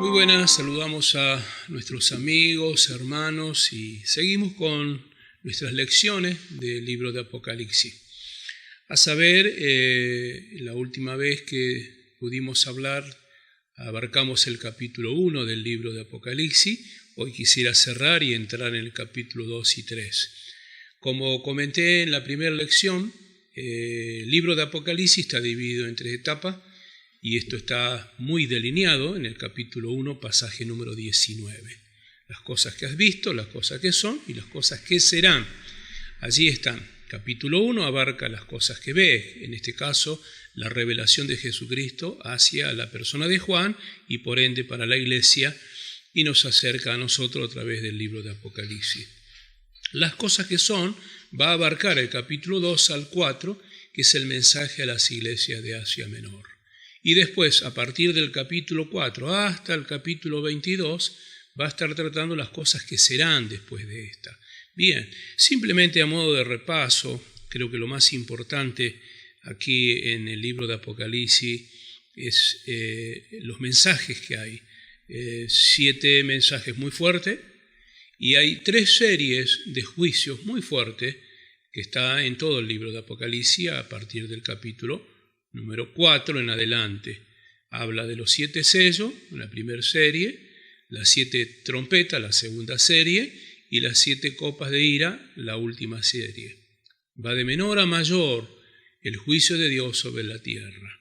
Muy buenas, saludamos a nuestros amigos, hermanos y seguimos con nuestras lecciones del libro de Apocalipsis. A saber, la última vez que pudimos hablar, abarcamos el capítulo 1 del libro de Apocalipsis. Hoy quisiera cerrar y entrar en el capítulo 2 y 3. Como comenté en la primera lección, el libro de Apocalipsis está dividido en 3 etapas. Y esto está muy delineado en el capítulo 1, pasaje número 19. Las cosas que has visto, las cosas que son y las cosas que serán. Allí están. Capítulo 1 abarca las cosas que ves, en este caso la revelación de Jesucristo hacia la persona de Juan y por ende para la iglesia, y nos acerca a nosotros a través del libro de Apocalipsis. Las cosas que son va a abarcar el capítulo 2 al 4, que es el mensaje a las iglesias de Asia Menor. Y después, a partir del capítulo 4 hasta el capítulo 22, va a estar tratando las cosas que serán después de esta. Bien, simplemente a modo de repaso, creo que lo más importante aquí en el libro de Apocalipsis es los mensajes que hay. 7 mensajes muy fuertes y hay 3 series de juicios muy fuertes que está en todo el libro de Apocalipsis a partir del capítulo número 4 en adelante. Habla de los 7 sellos, la primera serie, las 7 trompetas, la segunda serie, y las 7 copas de ira, la última serie. Va de menor a mayor el juicio de Dios sobre la tierra.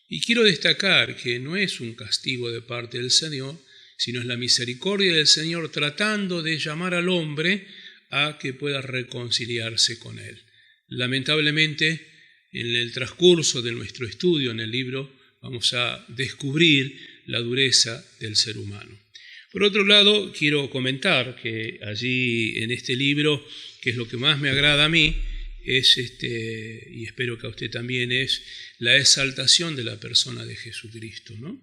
Y quiero destacar que no es un castigo de parte del Señor, sino es la misericordia del Señor tratando de llamar al hombre a que pueda reconciliarse con Él. Lamentablemente, en el transcurso de nuestro estudio en el libro vamos a descubrir la dureza del ser humano. Por otro lado, quiero comentar que allí en este libro, que es lo que más me agrada a mí, es y espero que a usted también, es la exaltación de la persona de Jesucristo, ¿no?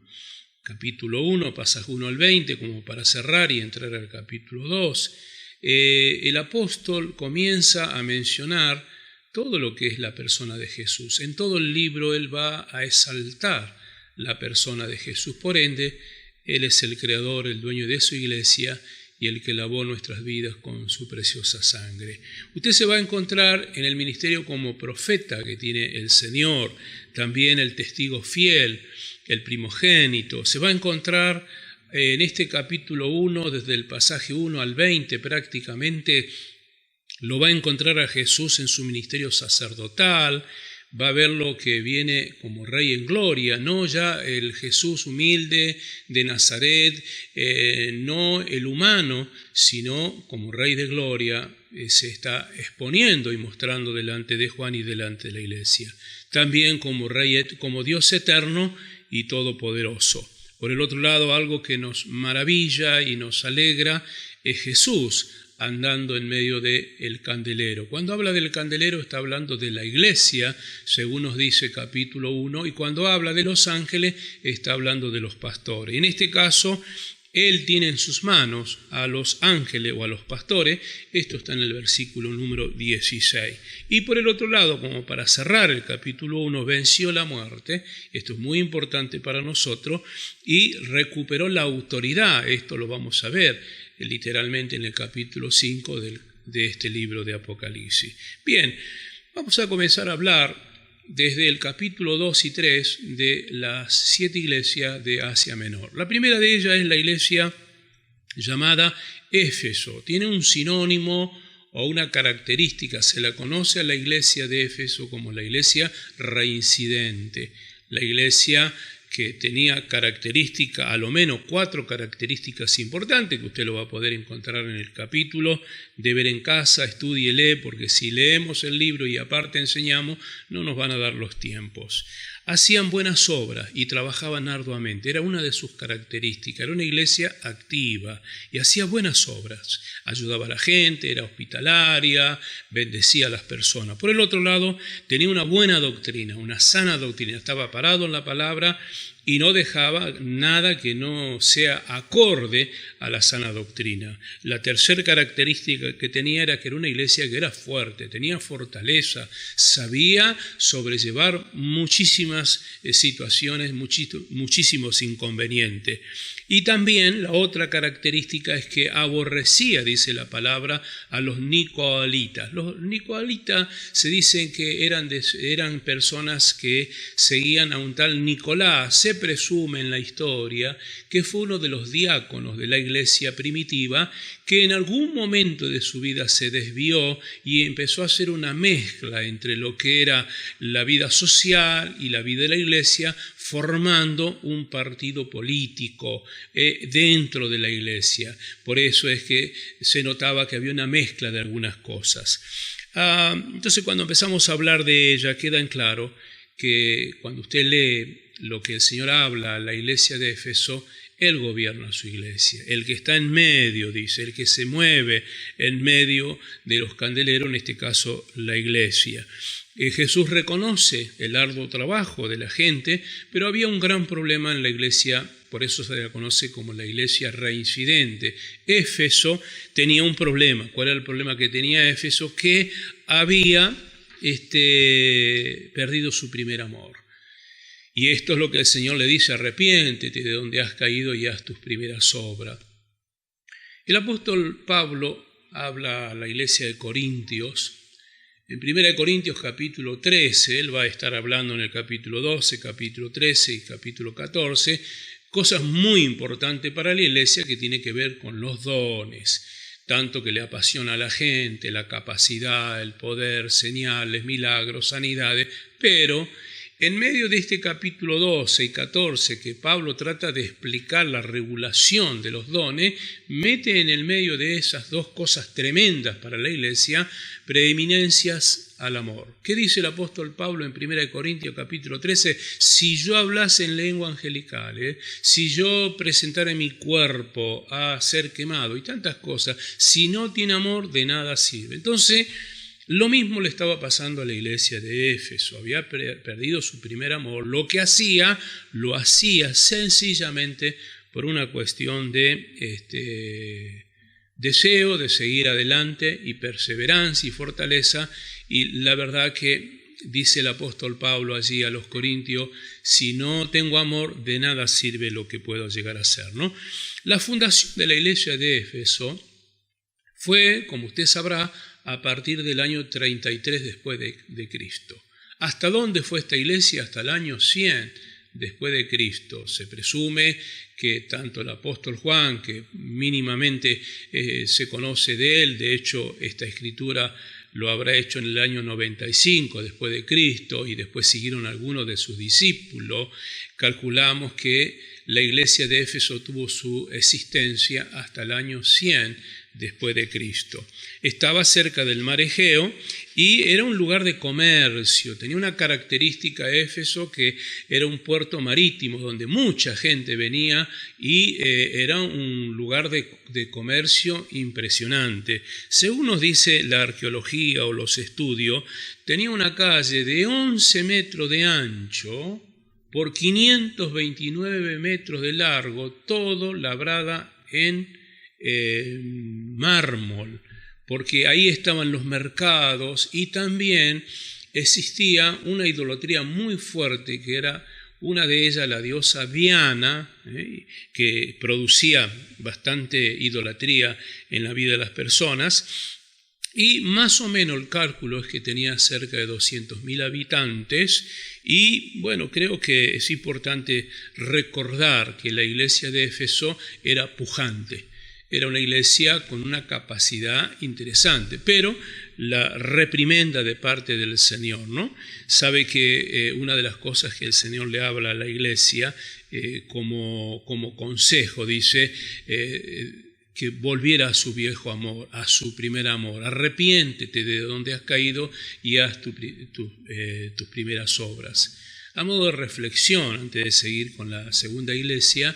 Capítulo 1, pasaje 1 al 20, como para cerrar y entrar al capítulo 2. El apóstol comienza a mencionar todo lo que es la persona de Jesús. En todo el libro él va a exaltar la persona de Jesús. Por ende, Él es el creador, el dueño de su iglesia y el que lavó nuestras vidas con su preciosa sangre. Usted se va a encontrar en el ministerio como profeta que tiene el Señor, también el testigo fiel, el primogénito. Se va a encontrar en este capítulo 1, desde el pasaje 1 al 20 prácticamente, lo va a encontrar a Jesús en su ministerio sacerdotal, va a ver lo que viene como Rey en gloria, no ya el Jesús humilde de Nazaret, no el humano, sino como Rey de gloria, se está exponiendo y mostrando delante de Juan y delante de la iglesia. También como Rey, como Dios eterno y todopoderoso. Por el otro lado, algo que nos maravilla y nos alegra es Jesús andando en medio del candelero. Cuando habla del candelero está hablando de la iglesia, según nos dice capítulo 1, y cuando habla de los ángeles está hablando de los pastores. En este caso, Él tiene en sus manos a los ángeles o a los pastores. Esto está en el versículo número 16. Y por el otro lado, como para cerrar el capítulo 1, venció la muerte. Esto es muy importante para nosotros y recuperó la autoridad. Esto lo vamos a ver literalmente en el capítulo 5 de este libro de Apocalipsis. Bien, vamos a comenzar a hablar desde el capítulo 2 y 3 de las 7 iglesias de Asia Menor. La primera de ellas es la iglesia llamada Éfeso. Tiene un sinónimo o una característica. Se la conoce a la iglesia de Éfeso como la iglesia reincidente, la iglesia que tenía características, a lo menos 4 características importantes, que usted lo va a poder encontrar en el capítulo, de ver en casa, estúdiele, porque si leemos el libro y aparte enseñamos, no nos van a dar los tiempos. Hacían buenas obras y trabajaban arduamente, era una de sus características, era una iglesia activa y hacía buenas obras, ayudaba a la gente, era hospitalaria, bendecía a las personas. Por el otro lado, tenía una buena doctrina, una sana doctrina, estaba parado en la palabra y no dejaba nada que no sea acorde a la sana doctrina. La tercera característica que tenía era que era una iglesia que era fuerte, tenía fortaleza, sabía sobrellevar muchísimas situaciones, muchísimos inconvenientes. Y también la otra característica es que aborrecía, dice la palabra, a los nicolaítas. Los nicolaítas se dicen que eran personas que seguían a un tal Nicolás. Se presume en la historia que fue uno de los diáconos de la iglesia primitiva que en algún momento de su vida se desvió y empezó a hacer una mezcla entre lo que era la vida social y la vida de la iglesia, formando un partido político dentro de la iglesia. Por eso es que se notaba que había una mezcla de algunas cosas. Entonces, cuando empezamos a hablar de ella, queda en claro que cuando usted lee lo que el Señor habla a la iglesia de Éfeso, Él gobierna su iglesia. El que está en medio, dice, el que se mueve en medio de los candeleros, en este caso la iglesia. Jesús reconoce el arduo trabajo de la gente, pero había un gran problema en la iglesia, por eso se la conoce como la iglesia reincidente. Éfeso tenía un problema. ¿Cuál era el problema que tenía Éfeso? Que había perdido su primer amor. Y esto es lo que el Señor le dice: arrepiéntete de donde has caído y haz tus primeras obras. El apóstol Pablo habla a la iglesia de Corintios. En 1 Corintios capítulo 13, él va a estar hablando en el capítulo 12, capítulo 13 y capítulo 14, cosas muy importantes para la iglesia que tiene que ver con los dones, tanto que le apasiona a la gente, la capacidad, el poder, señales, milagros, sanidades, pero en medio de este capítulo 12 y 14 que Pablo trata de explicar la regulación de los dones, mete en el medio de esas dos cosas tremendas para la iglesia, preeminencias al amor. ¿Qué dice el apóstol Pablo en 1 Corintios capítulo 13? Si yo hablase en lengua angelical, si yo presentara mi cuerpo a ser quemado y tantas cosas, si no tiene amor, de nada sirve. Entonces, lo mismo le estaba pasando a la iglesia de Éfeso. Había perdido su primer amor. Lo que hacía, lo hacía sencillamente por una cuestión de deseo de seguir adelante y perseverancia y fortaleza. Y la verdad que dice el apóstol Pablo allí a los Corintios: si no tengo amor, de nada sirve lo que puedo llegar a ser, ¿no? La fundación de la iglesia de Éfeso fue, como usted sabrá, a partir del año 33 después de Cristo. ¿Hasta dónde fue esta iglesia? Hasta el año 100 después de Cristo. Se presume que tanto el apóstol Juan, que mínimamente se conoce de él, de hecho esta escritura lo habrá hecho en el año 95 después de Cristo, y después siguieron algunos de sus discípulos, calculamos que la iglesia de Éfeso tuvo su existencia hasta el año 100 después de Cristo. Estaba cerca del mar Egeo y era un lugar de comercio. Tenía una característica Éfeso, que era un puerto marítimo donde mucha gente venía y era un lugar de comercio impresionante. Según nos dice la arqueología o los estudios, tenía una calle de 11 metros de ancho por 529 metros de largo, todo labrada en mármol, porque ahí estaban los mercados, y también existía una idolatría muy fuerte, que era una de ellas la diosa Diana, que producía bastante idolatría en la vida de las personas. Y más o menos el cálculo es que tenía cerca de 200.000 habitantes. Y bueno, creo que es importante recordar que la iglesia de Éfeso era pujante. Era una iglesia con una capacidad interesante, pero la reprimenda de parte del Señor, ¿no? Sabe que una de las cosas que el Señor le habla a la iglesia como consejo, dice que volviera a su viejo amor, a su primer amor. Arrepiéntete de donde has caído y haz tus primeras obras. A modo de reflexión, antes de seguir con la segunda iglesia,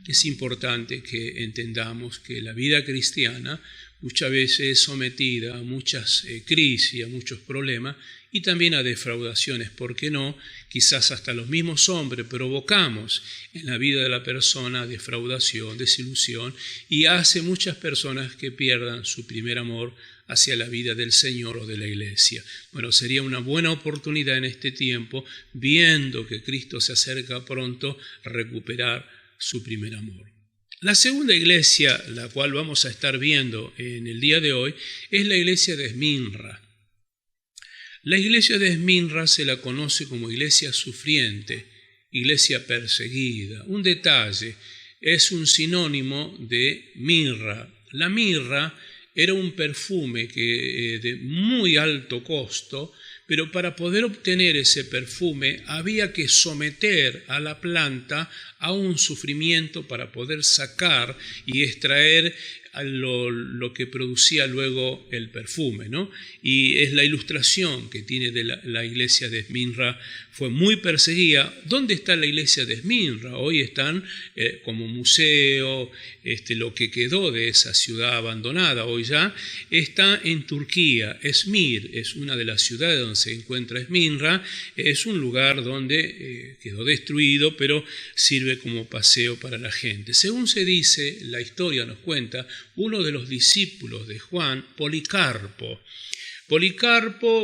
es importante que entendamos que la vida cristiana muchas veces es sometida a muchas crisis, a muchos problemas, y también a defraudaciones, ¿por qué no? Quizás hasta los mismos hombres provocamos en la vida de la persona defraudación, desilusión, y hace muchas personas que pierdan su primer amor hacia la vida del Señor o de la iglesia. Bueno, sería una buena oportunidad en este tiempo, viendo que Cristo se acerca pronto, a recuperar su primer amor. La segunda iglesia, la cual vamos a estar viendo en el día de hoy, es la iglesia de Esmirna. La iglesia de Esmirna se la conoce como iglesia sufriente, iglesia perseguida. Un detalle, es un sinónimo de mirra. La mirra era un perfume de muy alto costo, pero para poder obtener ese perfume había que someter a la planta a un sufrimiento para poder sacar y extraer lo que producía luego el perfume, ¿no? Y es la ilustración que tiene de la iglesia de Esmirna. Fue muy perseguida. ¿Dónde está la iglesia de Esmirna? Hoy están como museo, lo que quedó de esa ciudad abandonada hoy ya está en Turquía. Esmir es una de las ciudades donde se encuentra Esmirna. Es un lugar donde quedó destruido, pero sirve como paseo para la gente. Según se dice, la historia nos cuenta, uno de los discípulos de Juan, Policarpo,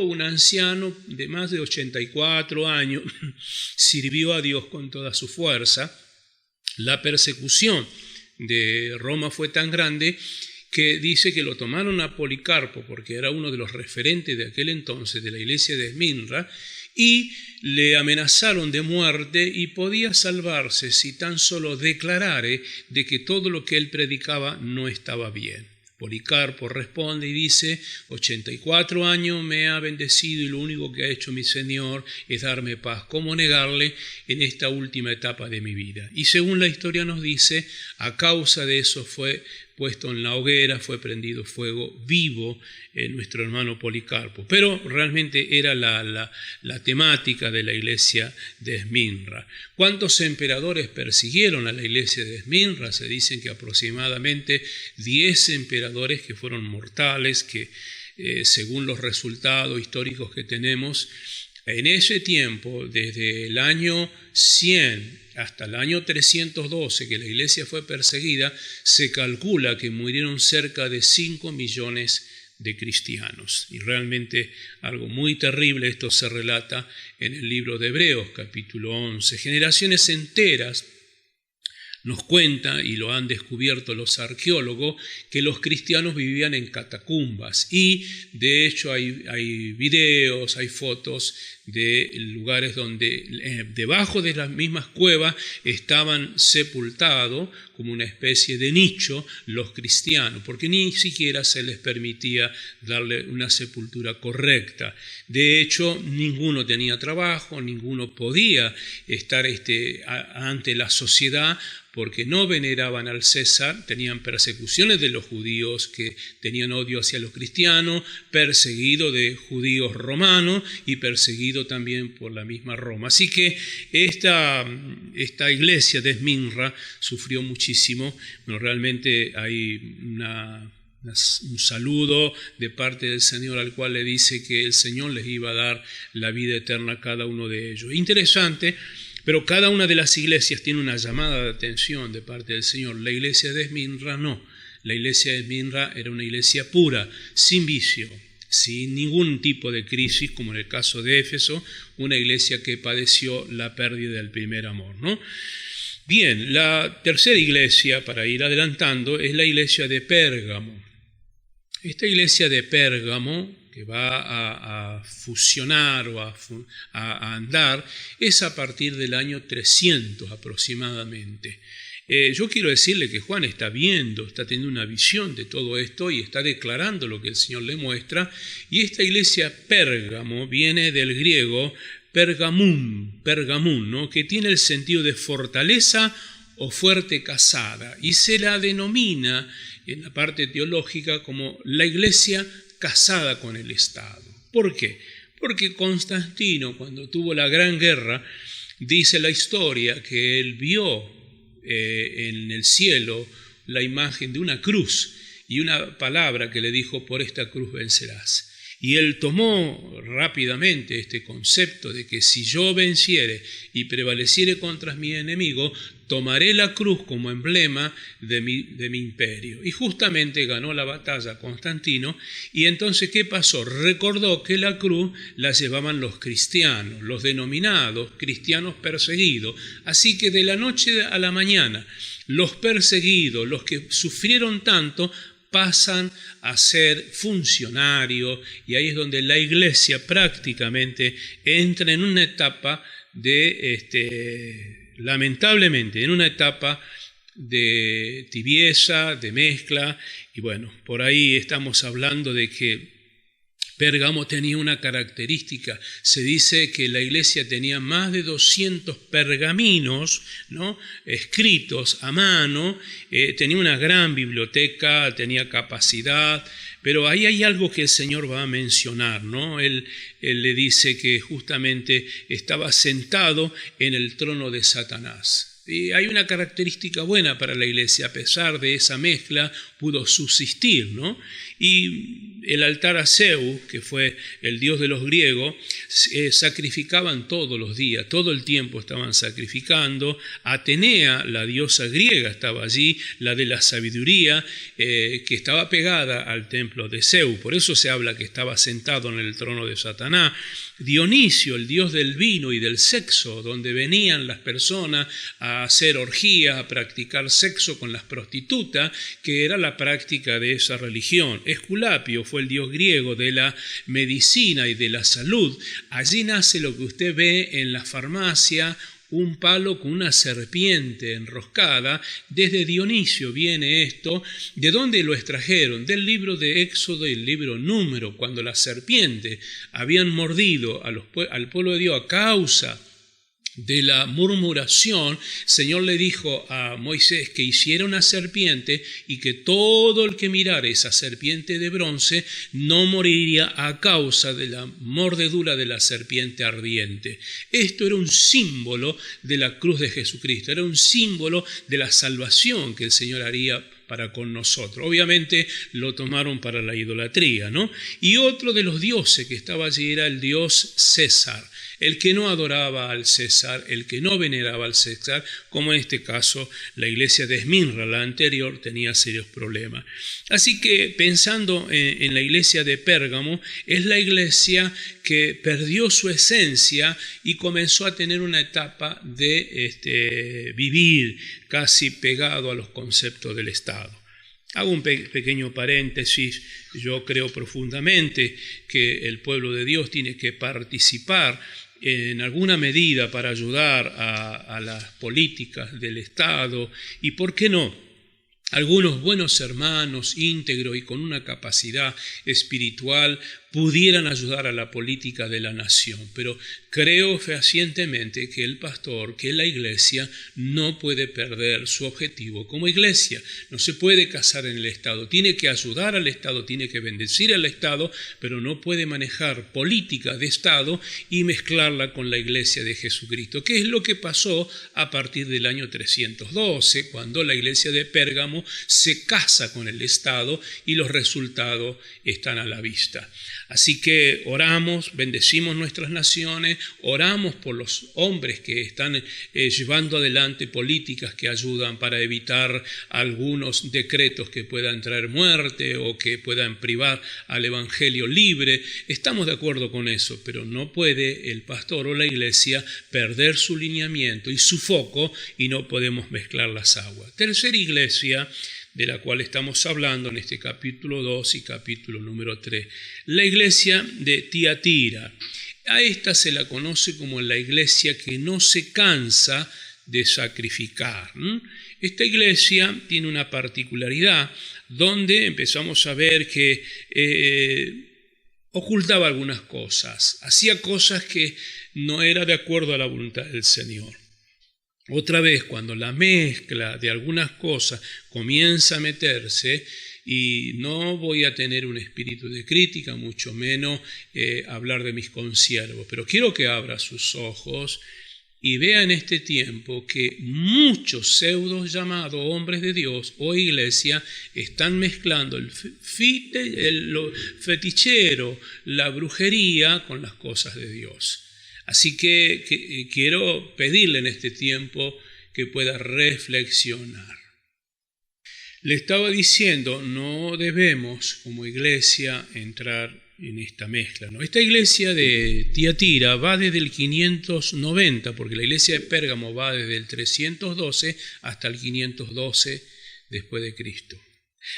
un anciano de más de 84 años, sirvió a Dios con toda su fuerza. La persecución de Roma fue tan grande que dice que lo tomaron a Policarpo, porque era uno de los referentes de aquel entonces de la iglesia de Esmirna, y le amenazaron de muerte y podía salvarse si tan solo declarare de que todo lo que él predicaba no estaba bien. Policarpo responde y dice: 84 años me ha bendecido y lo único que ha hecho mi Señor es darme paz. ¿Cómo negarle en esta última etapa de mi vida? Y según la historia nos dice, a causa de eso fue puesto en la hoguera, fue prendido fuego vivo nuestro hermano Policarpo. Pero realmente era la temática de la iglesia de Esmirna. ¿Cuántos emperadores persiguieron a la iglesia de Esmirna? Se dicen que aproximadamente 10 emperadores que fueron mortales, que según los resultados históricos que tenemos, en ese tiempo, desde el año 100 hasta el año 312, que la iglesia fue perseguida, se calcula que murieron cerca de 5 millones de cristianos. Y realmente algo muy terrible, esto se relata en el libro de Hebreos, capítulo 11. Generaciones enteras nos cuenta, y lo han descubierto los arqueólogos, que los cristianos vivían en catacumbas. Y de hecho hay videos, hay fotos de lugares donde debajo de las mismas cuevas estaban sepultados como una especie de nicho los cristianos, porque ni siquiera se les permitía darle una sepultura correcta. De hecho, ninguno tenía trabajo, ninguno podía estar ante la sociedad, porque no veneraban al César, tenían persecuciones de los judíos que tenían odio hacia los cristianos, perseguido de judíos romanos y perseguido también por la misma Roma. Así que esta iglesia de Esmirna sufrió muchísimo. Bueno, realmente hay un saludo de parte del Señor al cual le dice que el Señor les iba a dar la vida eterna a cada uno de ellos. Interesante. Pero cada una de las iglesias tiene una llamada de atención de parte del Señor. La iglesia de Esmirna no. La iglesia de Esmirna era una iglesia pura, sin vicio, sin ningún tipo de crisis, como en el caso de Éfeso, una iglesia que padeció la pérdida del primer amor, ¿no? Bien, la tercera iglesia, para ir adelantando, es la iglesia de Pérgamo. Esta iglesia de Pérgamo, que va a fusionar o a andar, es a partir del año 300 aproximadamente. Yo quiero decirle que Juan está teniendo una visión de todo esto y está declarando lo que el Señor le muestra. Y esta iglesia Pérgamo viene del griego pergamún, ¿no? Que tiene el sentido de fortaleza o fuerte casada, y se la denomina en la parte teológica como la iglesia casada con el Estado. ¿Por qué? Porque Constantino, cuando tuvo la gran guerra, dice la historia que él vio en el cielo la imagen de una cruz y una palabra que le dijo: por esta cruz vencerás. Y él tomó rápidamente este concepto de que si yo venciere y prevaleciere contra mi enemigo, tomaré la cruz como emblema de mi imperio. Y justamente ganó la batalla Constantino. Y entonces, ¿qué pasó? Recordó que la cruz la llevaban los cristianos, los denominados cristianos perseguidos. Así que de la noche a la mañana, los perseguidos, los que sufrieron tanto, pasan a ser funcionarios, y ahí es donde la iglesia prácticamente entra en una etapa lamentablemente, en una etapa de tibieza, de mezcla, y bueno, por ahí estamos hablando de que Pérgamo tenía una característica. Se dice que la iglesia tenía más de 200 pergaminos, ¿no?, escritos a mano, tenía una gran biblioteca, tenía capacidad, pero ahí hay algo que el Señor va a mencionar, ¿no? Él le dice que justamente estaba sentado en el trono de Satanás. Y hay una característica buena para la iglesia, a pesar de esa mezcla, pudo subsistir, ¿no? Y el altar a Zeus, que fue el dios de los griegos, sacrificaban todos los días, todo el tiempo estaban sacrificando. Atenea, la diosa griega, estaba allí, la de la sabiduría, que estaba pegada al templo de Zeus, por eso se habla que estaba sentado en el trono de Satanás. Dionisio, el dios del vino y del sexo, donde venían las personas a hacer orgías, a practicar sexo con las prostitutas, que era la práctica de esa religión. Esculapio fue el dios griego de la medicina y de la salud. Allí nace lo que usted ve en la farmacia, un palo con una serpiente enroscada. Desde Dionisio viene esto. ¿De dónde lo extrajeron? Del libro de Éxodo y el libro Número, cuando las serpientes habían mordido al pueblo de Dios a causa de la murmuración. El Señor le dijo a Moisés que hiciera una serpiente y que todo el que mirara esa serpiente de bronce no moriría a causa de la mordedura de la serpiente ardiente. Esto era un símbolo de la cruz de Jesucristo, era un símbolo de la salvación que el Señor haría para con nosotros. Obviamente lo tomaron para la idolatría, ¿no? Y otro de los dioses que estaba allí era el dios César, el que no adoraba al César, el que no veneraba al César, como en este caso la iglesia de Esmirna, la anterior, tenía serios problemas. Así que pensando en la iglesia de Pérgamo, es la iglesia que perdió su esencia y comenzó a tener una etapa de vivir casi pegado a los conceptos del Estado. Hago un pequeño paréntesis. Yo creo profundamente que el pueblo de Dios tiene que participar en alguna medida para ayudar a las políticas del Estado, y ¿por qué no? Algunos buenos hermanos íntegros y con una capacidad espiritual pudieran ayudar a la política de la nación, pero creo fehacientemente que el pastor, que la iglesia, no puede perder su objetivo como iglesia. No se puede casar en el Estado, tiene que ayudar al Estado, tiene que bendecir al Estado, pero no puede manejar política de Estado y mezclarla con la iglesia de Jesucristo, que es lo que pasó a partir del año 312, cuando la iglesia de Pérgamo se casa con el Estado y los resultados están a la vista. Así que oramos, bendecimos nuestras naciones, oramos por los hombres que están llevando adelante políticas que ayudan para evitar algunos decretos que puedan traer muerte o que puedan privar al evangelio libre. Estamos de acuerdo con eso, pero no puede el pastor o la iglesia perder su lineamiento y su foco, y no podemos mezclar las aguas. Tercera iglesia de la cual estamos hablando en este capítulo 2 y capítulo número 3, la iglesia de Tiatira. A esta se la conoce como la iglesia que no se cansa de sacrificar. Esta iglesia tiene una particularidad donde empezamos a ver que ocultaba algunas cosas, hacía cosas que no era de acuerdo a la voluntad del Señor. Otra vez, cuando la mezcla de algunas cosas comienza a meterse, y no voy a tener un espíritu de crítica, mucho menos hablar de mis consiervos, pero quiero que abra sus ojos y vea en este tiempo que muchos pseudos llamados hombres de Dios o iglesia están mezclando lo fetichero, la brujería con las cosas de Dios. Así que quiero pedirle en este tiempo que pueda reflexionar. Le estaba diciendo, no debemos como iglesia entrar en esta mezcla, ¿no? Esta iglesia de Tiatira va desde el 590, porque la iglesia de Pérgamo va desde el 312 hasta el 512 después de Cristo.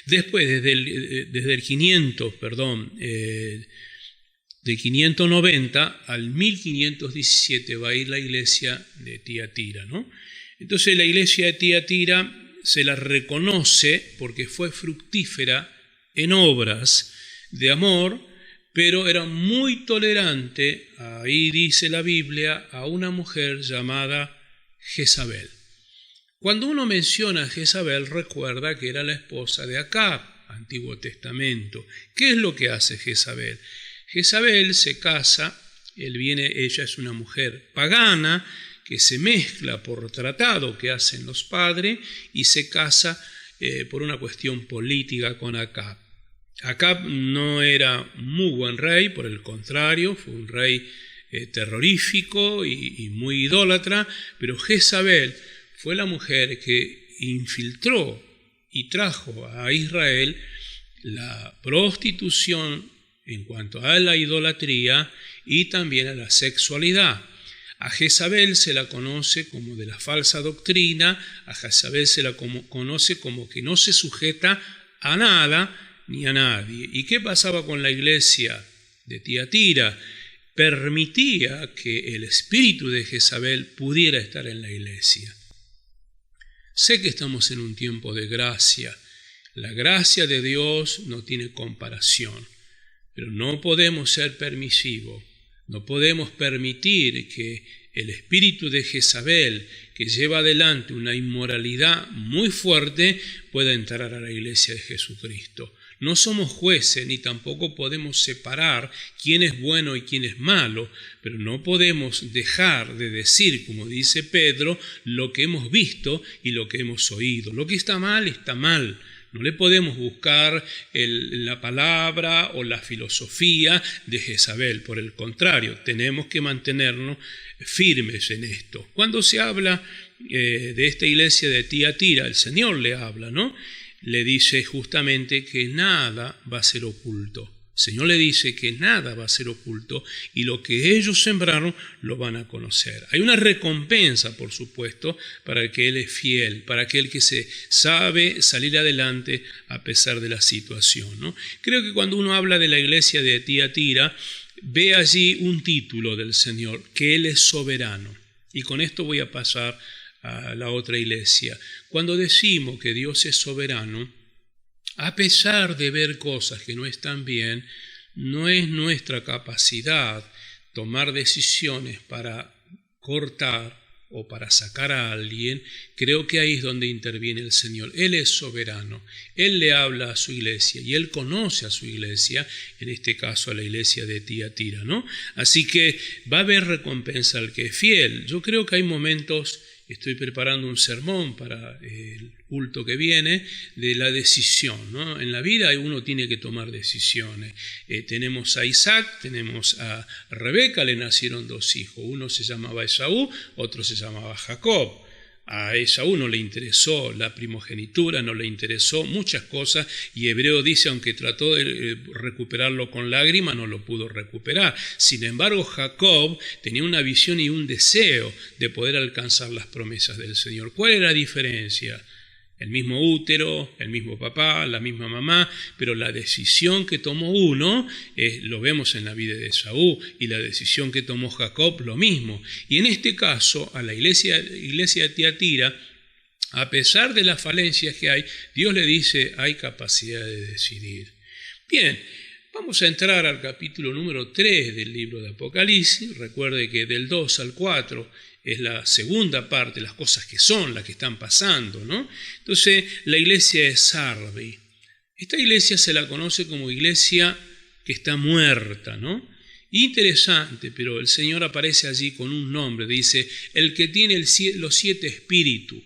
Después, desde el 590 al 1517 va a ir la iglesia de Tiatira, ¿no? Entonces la iglesia de Tiatira se la reconoce porque fue fructífera en obras de amor, pero era muy tolerante, ahí dice la Biblia, a una mujer llamada Jezabel. Cuando uno menciona a Jezabel, recuerda que era la esposa de Acab, Antiguo Testamento. ¿Qué es lo que hace Jezabel? Jezabel se casa, ella es una mujer pagana, que se mezcla por tratado que hacen los padres y se casa por una cuestión política con Acab. Acab no era muy buen rey, por el contrario, fue un rey terrorífico y muy idólatra, pero Jezabel fue la mujer que infiltró y trajo a Israel la prostitución en cuanto a la idolatría y también a la sexualidad. A Jezabel se la conoce como de la falsa doctrina, a Jezabel se la conoce como que no se sujeta a nada ni a nadie. ¿Y qué pasaba con la iglesia de Tiatira? Permitía que el espíritu de Jezabel pudiera estar en la iglesia. Sé que estamos en un tiempo de gracia. La gracia de Dios no tiene comparación, pero no podemos ser permisivos. No podemos permitir que el espíritu de Jezabel, que lleva adelante una inmoralidad muy fuerte, pueda entrar a la iglesia de Jesucristo. No somos jueces ni tampoco podemos separar quién es bueno y quién es malo, pero no podemos dejar de decir, como dice Pedro, lo que hemos visto y lo que hemos oído. Lo que está mal, está mal. No le podemos buscar la palabra o la filosofía de Jezabel. Por el contrario, tenemos que mantenernos firmes en esto. Cuando se habla de esta iglesia de Tiatira, el Señor le habla, ¿no? Le dice justamente que nada va a ser oculto. El Señor le dice que nada va a ser oculto y lo que ellos sembraron lo van a conocer. Hay una recompensa, por supuesto, para el que Él es fiel, para aquel que se sabe salir adelante a pesar de la situación, ¿no? Creo que cuando uno habla de la iglesia de Tiatira, ve allí un título del Señor, que Él es soberano. Y con esto voy a pasar a la otra iglesia. Cuando decimos que Dios es soberano, a pesar de ver cosas que no están bien, no es nuestra capacidad tomar decisiones para cortar o para sacar a alguien. Creo que ahí es donde interviene el Señor. Él es soberano. Él le habla a su iglesia y Él conoce a su iglesia, en este caso a la iglesia de Tiatira, ¿no? Así que va a haber recompensa al que es fiel. Yo creo que hay momentos. Estoy preparando un sermón para el culto que viene de la decisión, ¿no? En la vida uno tiene que tomar decisiones. Tenemos a Isaac, tenemos a Rebeca, le nacieron 2 hijos. Uno se llamaba Esaú, otro se llamaba Jacob. A Esaú no le interesó la primogenitura, no le interesó muchas cosas, y Hebreo dice, aunque trató de recuperarlo con lágrimas, no lo pudo recuperar. Sin embargo, Jacob tenía una visión y un deseo de poder alcanzar las promesas del Señor. ¿Cuál es la diferencia? El mismo útero, el mismo papá, la misma mamá, pero la decisión que tomó uno, lo vemos en la vida de Esaú, y la decisión que tomó Jacob, lo mismo. Y en este caso, a la iglesia de Tiatira, a pesar de las falencias que hay, Dios le dice, hay capacidad de decidir. Bien, vamos a entrar al capítulo número 3 del libro de Apocalipsis. Recuerde que del 2 al 4 es la segunda parte, las cosas que son, las que están pasando, ¿no? Entonces, la iglesia de Sardi. Esta iglesia se la conoce como iglesia que está muerta, ¿no? Interesante, pero el Señor aparece allí con un nombre, dice, el que tiene los 7 espíritus.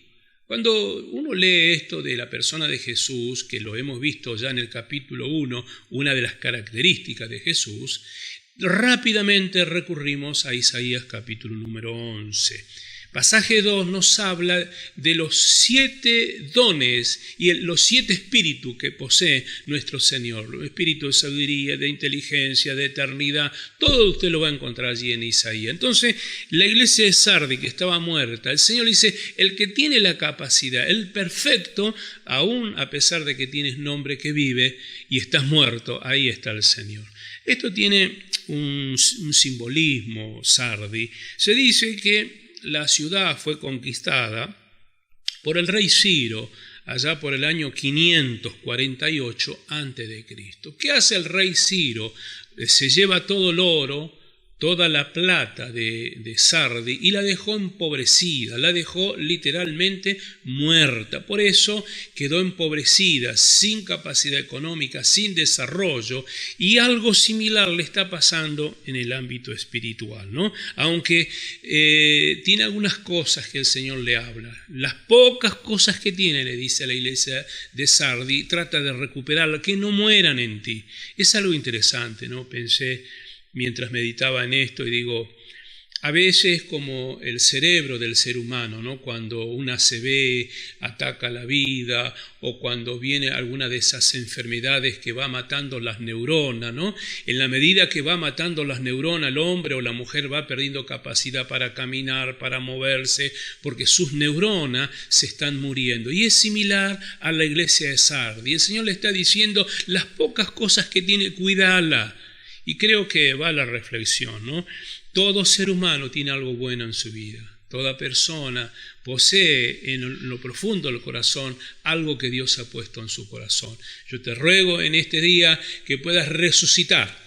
Cuando uno lee esto de la persona de Jesús, que lo hemos visto ya en el capítulo 1, una de las características de Jesús, rápidamente recurrimos a Isaías capítulo número 11. Pasaje 2 nos habla de los 7 dones y los 7 espíritus que posee nuestro Señor. Los espíritus de sabiduría, de inteligencia, de eternidad, todo usted lo va a encontrar allí en Isaías. Entonces, la iglesia de Sardis, que estaba muerta, el Señor dice, el que tiene la capacidad, el perfecto, aún a pesar de que tienes nombre que vive y estás muerto, ahí está el Señor. Esto tiene un simbolismo, Sardis. Se dice que la ciudad fue conquistada por el rey Ciro allá por el año 548 a.C. ¿Qué hace el rey Ciro? Se lleva todo el oro, toda la plata de Sardis y la dejó empobrecida, la dejó literalmente muerta. Por eso quedó empobrecida, sin capacidad económica, sin desarrollo, y algo similar le está pasando en el ámbito espiritual, ¿no? Aunque tiene algunas cosas que el Señor le habla. Las pocas cosas que tiene, le dice a la iglesia de Sardis, trata de recuperarlas, que no mueran en ti. Es algo interesante, ¿no? Pensé mientras meditaba en esto y digo, a veces como el cerebro del ser humano, ¿no? Cuando una ACV ataca la vida o cuando viene alguna de esas enfermedades que va matando las neuronas, ¿no? En la medida que va matando las neuronas, el hombre o la mujer va perdiendo capacidad para caminar, para moverse, porque sus neuronas se están muriendo. Y es similar a la iglesia de Sardis. El Señor le está diciendo, las pocas cosas que tiene, cuídala. Y creo que va la reflexión, ¿no? Todo ser humano tiene algo bueno en su vida. Toda persona posee en lo profundo del corazón algo que Dios ha puesto en su corazón. Yo te ruego en este día que puedas resucitar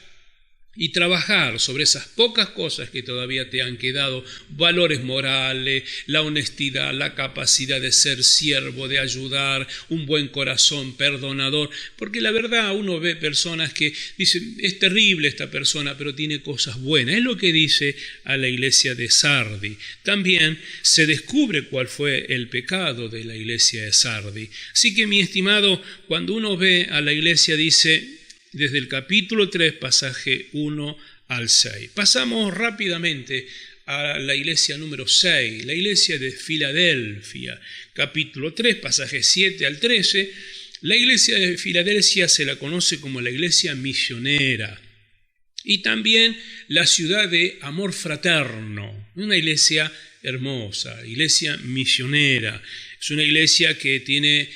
y trabajar sobre esas pocas cosas que todavía te han quedado, valores morales, la honestidad, la capacidad de ser siervo, de ayudar, un buen corazón perdonador, porque la verdad uno ve personas que dicen, es terrible esta persona, pero tiene cosas buenas. Es lo que dice a la iglesia de Sardis. También se descubre cuál fue el pecado de la iglesia de Sardis. Así que, mi estimado, cuando uno ve a la iglesia, dice, desde el capítulo 3, pasaje 1 al 6. Pasamos rápidamente a la iglesia número 6, la iglesia de Filadelfia, capítulo 3, pasaje 7 al 13. La iglesia de Filadelfia se la conoce como la iglesia misionera y también la ciudad de amor fraterno, una iglesia hermosa, iglesia misionera. Es una iglesia que tiene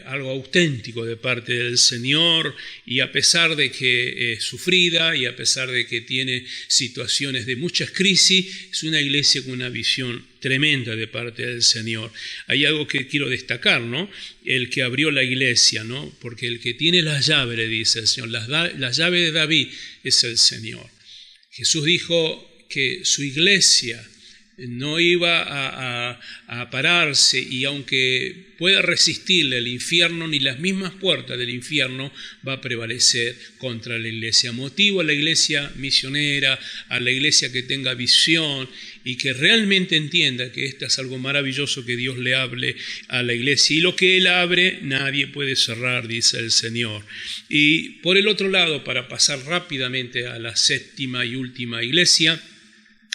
algo auténtico de parte del Señor, y a pesar de que es sufrida y a pesar de que tiene situaciones de muchas crisis, es una iglesia con una visión tremenda de parte del Señor. Hay algo que quiero destacar, ¿no? El que abrió la iglesia, ¿no? Porque el que tiene las llaves, le dice el Señor, las llaves de David es el Señor. Jesús dijo que su iglesia no iba a pararse, y aunque pueda resistirle el infierno, ni las mismas puertas del infierno va a prevalecer contra la iglesia. Motivo a la iglesia misionera, a la iglesia que tenga visión y que realmente entienda que esto es algo maravilloso que Dios le hable a la iglesia. Y lo que Él abre, nadie puede cerrar, dice el Señor. Y por el otro lado, para pasar rápidamente a la séptima y última iglesia,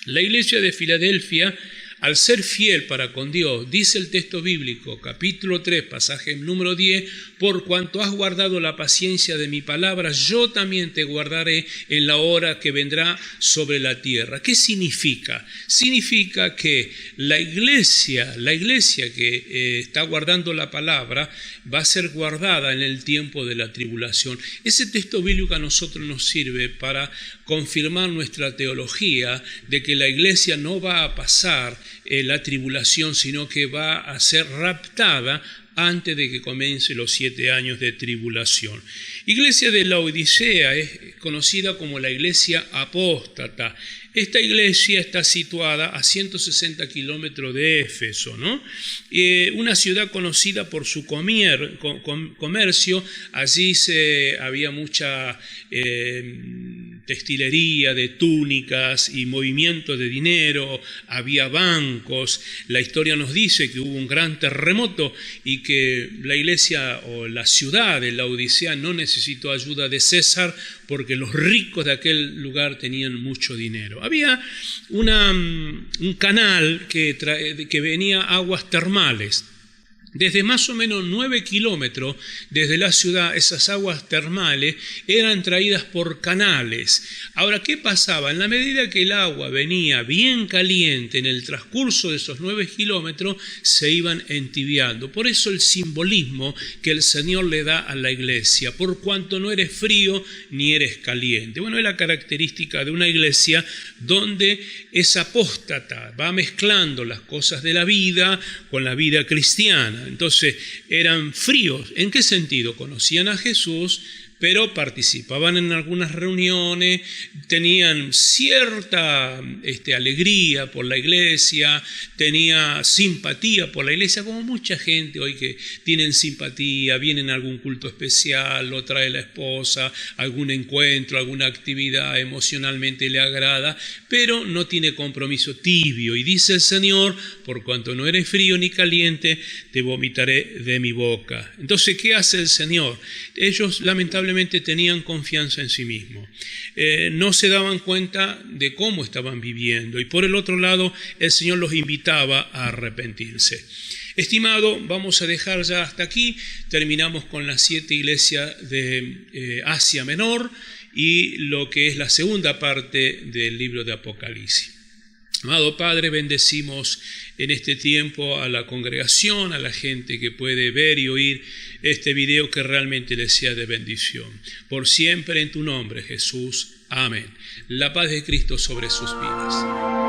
la iglesia de Filadelfia, al ser fiel para con Dios, dice el texto bíblico, capítulo 3, pasaje número 10, por cuanto has guardado la paciencia de mi palabra, yo también te guardaré en la hora que vendrá sobre la tierra. ¿Qué significa? Significa que la iglesia que está guardando la palabra va a ser guardada en el tiempo de la tribulación. Ese texto bíblico a nosotros nos sirve para confirmar nuestra teología de que la iglesia no va a pasar la tribulación, sino que va a ser raptada antes de que comience los 7 años de tribulación. Iglesia de la Odisea es conocida como la iglesia apóstata. Esta iglesia está situada a 160 kilómetros de Éfeso, ¿no? Una ciudad conocida por su comercio. Allí había mucha textilería, de túnicas y movimiento de dinero, había bancos. La historia nos dice que hubo un gran terremoto y que la iglesia o la ciudad de Laodicea no necesitó ayuda de César porque los ricos de aquel lugar tenían mucho dinero. Había un canal que venía aguas termales. Desde más o menos 9 kilómetros desde la ciudad, esas aguas termales eran traídas por canales. Ahora, ¿qué pasaba? En la medida que el agua venía bien caliente en el transcurso de esos 9 kilómetros, se iban entibiando. Por eso el simbolismo que el Señor le da a la iglesia, por cuanto no eres frío ni eres caliente. Bueno, es la característica de una iglesia donde es apóstata, va mezclando las cosas de la vida con la vida cristiana. Entonces eran fríos. ¿En qué sentido? Conocían a Jesús, pero participaban en algunas reuniones, tenían cierta alegría por la iglesia, tenía simpatía por la iglesia, como mucha gente hoy que tienen simpatía, vienen a algún culto especial, lo trae la esposa, algún encuentro, alguna actividad emocionalmente le agrada, pero no tiene compromiso, tibio. Y dice el Señor, por cuanto no eres frío ni caliente, te vomitaré de mi boca. Entonces, ¿qué hace el Señor? Ellos lamentablemente tenían confianza en sí mismos. No se daban cuenta de cómo estaban viviendo. Y por el otro lado, el Señor los invitaba a arrepentirse. Estimado, vamos a dejar ya hasta aquí. Terminamos con las 7 iglesias de Asia Menor y lo que es la segunda parte del libro de Apocalipsis. Amado Padre, bendecimos en este tiempo a la congregación, a la gente que puede ver y oír este video, que realmente les sea de bendición. Por siempre en tu nombre, Jesús. Amén. La paz de Cristo sobre sus vidas.